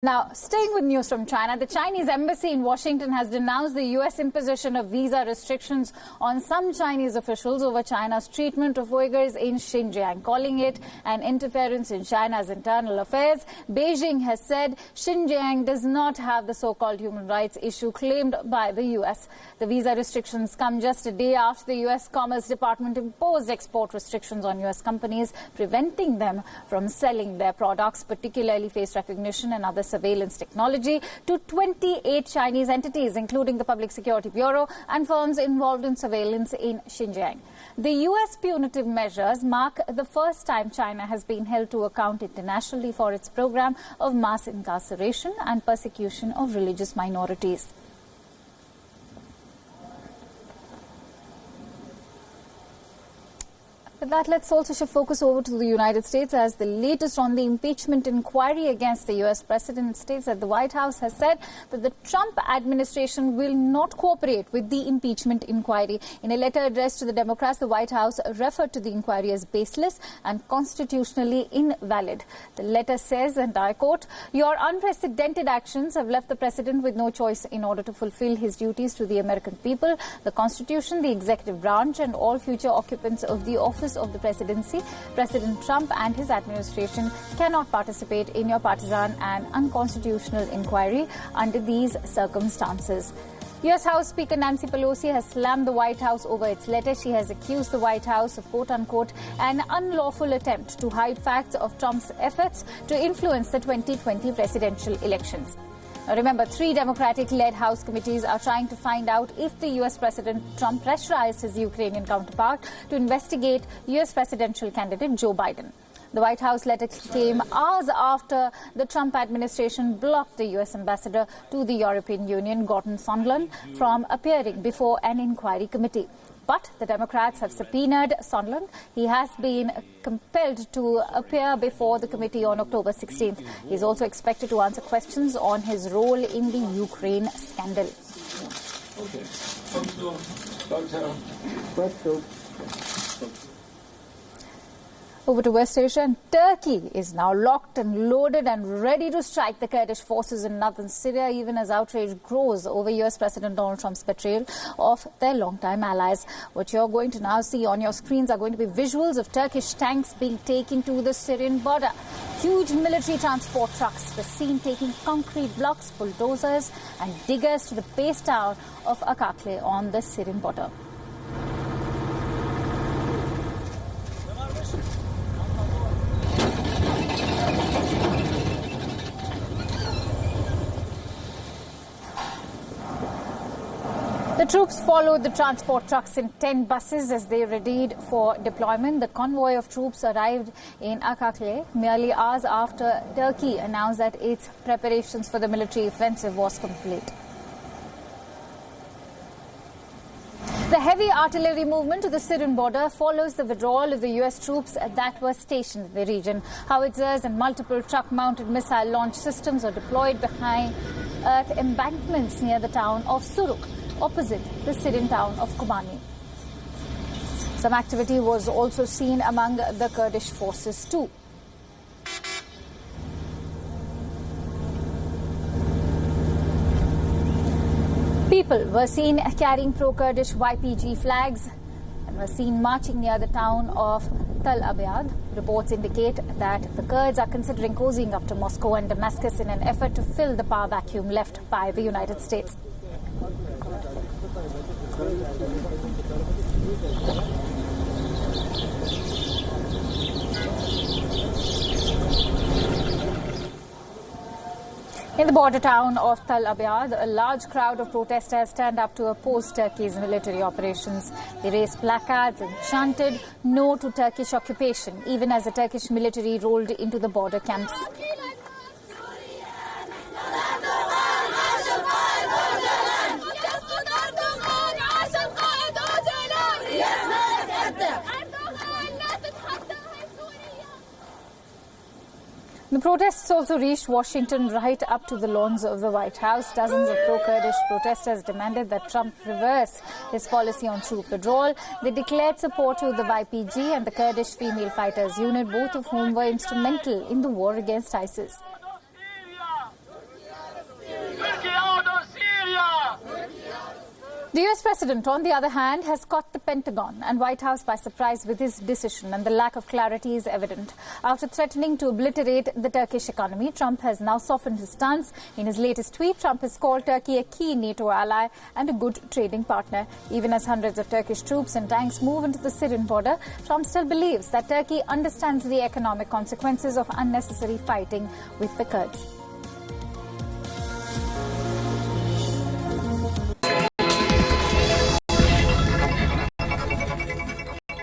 Now, staying with news from China, the Chinese embassy in Washington has denounced the U.S. imposition of visa restrictions on some Chinese officials over China's treatment of Uyghurs in Xinjiang, calling it an interference in China's internal affairs. Beijing has said Xinjiang does not have the so-called human rights issue claimed by the U.S. The visa restrictions come just a day after the U.S. Commerce Department imposed export restrictions on U.S. companies, preventing them from selling their products, particularly face recognition and other surveillance technology, to 28 Chinese entities, including the Public Security Bureau and firms involved in surveillance in Xinjiang. The U.S. punitive measures mark the first time China has been held to account internationally for its program of mass incarceration and persecution of religious minorities. With that, let's also shift focus over to the United States, as the latest on the impeachment inquiry against the U.S. president states that the White House has said that the Trump administration will not cooperate with the impeachment inquiry. In a letter addressed to the Democrats, the White House referred to the inquiry as baseless and constitutionally invalid. The letter says, and I quote, "Your unprecedented actions have left the president with no choice in order to fulfill his duties to the American people. The Constitution, the executive branch, and all future occupants of the office of the presidency, President Trump and his administration cannot participate in your partisan and unconstitutional inquiry under these circumstances." U.S. House Speaker Nancy Pelosi has slammed the White House over its letter. She has accused the White House of, quote-unquote, an unlawful attempt to hide facts of Trump's efforts to influence the 2020 presidential elections. Now, remember, 3 Democratic-led House committees are trying to find out if the U.S. President Trump pressurized his Ukrainian counterpart to investigate U.S. presidential candidate Joe Biden. The White House letter came hours after the Trump administration blocked the U.S. ambassador to the European Union, Gordon Sondland, from appearing before an inquiry committee. But the Democrats have subpoenaed Sondland. He has been compelled to appear before the committee on October 16th. He is also expected to answer questions on his role in the Ukraine scandal. Over to West Asia, and Turkey is now locked and loaded and ready to strike the Kurdish forces in northern Syria, even as outrage grows over U.S. President Donald Trump's betrayal of their longtime allies. What you're going to now see on your screens are going to be visuals of Turkish tanks being taken to the Syrian border. Huge military transport trucks were seen taking concrete blocks, bulldozers and diggers to the base town of Akakle on the Syrian border. The troops followed the transport trucks in 10 buses as they readied for deployment. The convoy of troops arrived in Akakle merely hours after Turkey announced that its preparations for the military offensive was complete. The heavy artillery movement to the Syrian border follows the withdrawal of the U.S. troops that were stationed in the region. Howitzers and multiple truck-mounted missile launch systems are deployed behind earth embankments near the town of Suruk, opposite the Syrian town of Kobani. Some activity was also seen among the Kurdish forces too. People were seen carrying pro-Kurdish YPG flags and were seen marching near the town of Tal Abyad. Reports indicate that the Kurds are considering cozying up to Moscow and Damascus in an effort to fill the power vacuum left by the United States. In the border town of Tal Abyad, a large crowd of protesters turned up to oppose Turkey's military operations. They raised placards and chanted "No to Turkish occupation," even as the Turkish military rolled into the border camps. The protests also reached Washington right up to the lawns of the White House. Dozens of pro-Kurdish protesters demanded that Trump reverse his policy on troop withdrawal. They declared support to the YPG and the Kurdish Female Fighters Unit, both of whom were instrumental in the war against ISIS. The US President, on the other hand, has caught the Pentagon and White House by surprise with his decision, and the lack of clarity is evident. After threatening to obliterate the Turkish economy, Trump has now softened his stance. In his latest tweet, Trump has called Turkey a key NATO ally and a good trading partner. Even as hundreds of Turkish troops and tanks move into the Syrian border, Trump still believes that Turkey understands the economic consequences of unnecessary fighting with the Kurds.